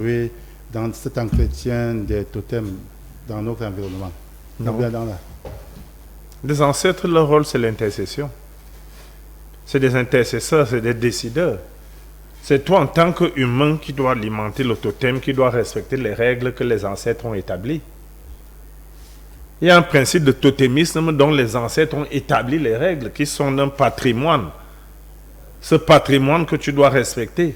Oui, dans cet entretien des totems dans notre environnement. Non. Dans la... Les ancêtres, leur rôle, c'est l'intercession. C'est des intercesseurs, c'est des décideurs. C'est toi, en tant qu'humain, qui dois alimenter le totem, qui dois respecter les règles que les ancêtres ont établies. Il y a un principe de totémisme dont les ancêtres ont établi les règles, qui sont un patrimoine. Ce patrimoine que tu dois respecter.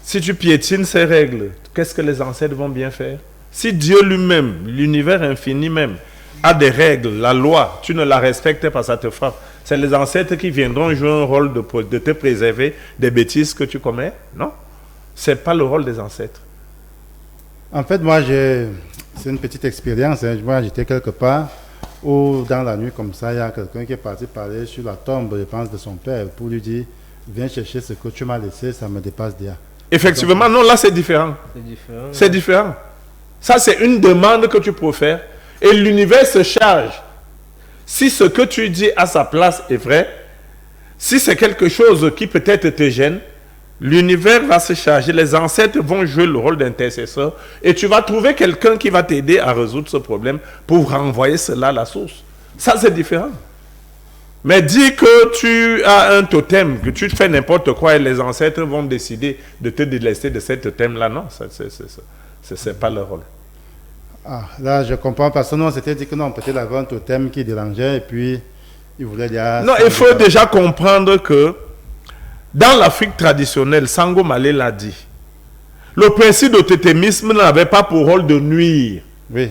Si tu piétines ces règles, qu'est-ce que les ancêtres vont bien faire? Si Dieu lui-même, l'univers infini même, a des règles, la loi, tu ne la respectes pas, ça te frappe. C'est les ancêtres qui viendront jouer un rôle de te préserver des bêtises que tu commets? Non. Ce n'est pas le rôle des ancêtres. En fait, moi, c'est une petite expérience. Moi, j'étais quelque part où, dans la nuit, comme ça, il y a quelqu'un qui est parti parler sur la tombe, je pense, de son père pour lui dire, viens chercher ce que tu m'as laissé, ça me dépasse déjà. Effectivement, non, là, c'est différent. C'est différent. Ça, c'est une demande que tu peux faire. Et l'univers se charge. Si ce que tu dis à sa place est vrai, si c'est quelque chose qui peut-être te gêne, l'univers va se charger, les ancêtres vont jouer le rôle d'intercesseur et tu vas trouver quelqu'un qui va t'aider à résoudre ce problème pour renvoyer cela à la source. Ça, c'est différent. Mais dis que tu as un totem, que tu fais n'importe quoi et les ancêtres vont décider de te délester de ce totem-là, non, c'est pas leur rôle. Ah, là, je comprends parce que nous, on s'était dit que non, peut-être il avait un totem qui dérangeait et puis il voulait dire... Non, il faut déjà comprendre que dans l'Afrique traditionnelle, Sango Malé l'a dit, le principe de totémisme n'avait pas pour rôle de nuire. Oui,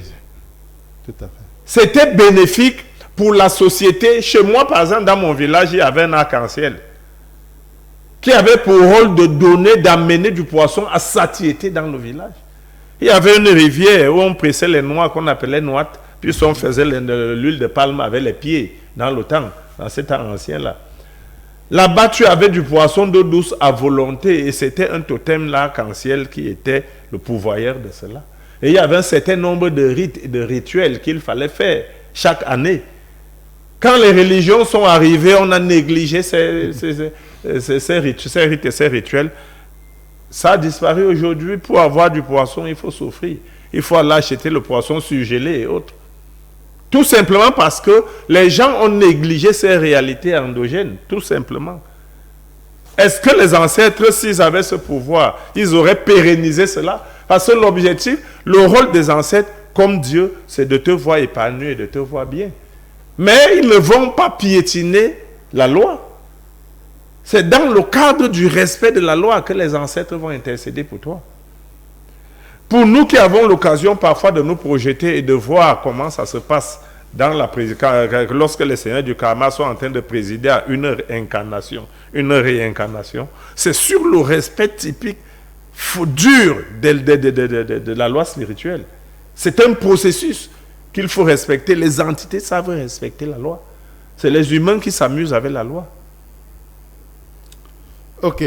tout à fait. C'était bénéfique pour la société. Chez moi, par exemple, dans mon village, il y avait un arc-en-ciel qui avait pour rôle de donner, d'amener du poisson à satiété dans le village. Il y avait une rivière où on pressait les noix qu'on appelait noîtes, puis on faisait l'huile de palme avec les pieds dans le temps, dans cet temps ancien-là. Là-bas, tu avais du poisson d'eau douce à volonté et c'était un totem l'arc-en-ciel qui était le pourvoyeur de cela. Et il y avait un certain nombre de rites et de rituels qu'il fallait faire chaque année. Quand les religions sont arrivées, on a négligé ces rites et ces rituels. Ça a disparu aujourd'hui. Pour avoir du poisson, il faut souffrir. Il faut aller acheter le poisson surgelé et autres. Tout simplement parce que les gens ont négligé ces réalités endogènes. Tout simplement. Est-ce que les ancêtres, s'ils avaient ce pouvoir, ils auraient pérennisé cela? Parce que l'objectif, le rôle des ancêtres, comme Dieu, c'est de te voir épanoui et de te voir bien. Mais ils ne vont pas piétiner la loi. C'est dans le cadre du respect de la loi que les ancêtres vont intercéder pour toi. Pour nous qui avons l'occasion parfois de nous projeter et de voir comment ça se passe dans lorsque les seigneurs du karma sont en train de présider à une réincarnation, c'est sur le respect typique dur de la loi spirituelle. C'est un processus qu'il faut respecter. Les entités savent respecter la loi. C'est les humains qui s'amusent avec la loi. Ok.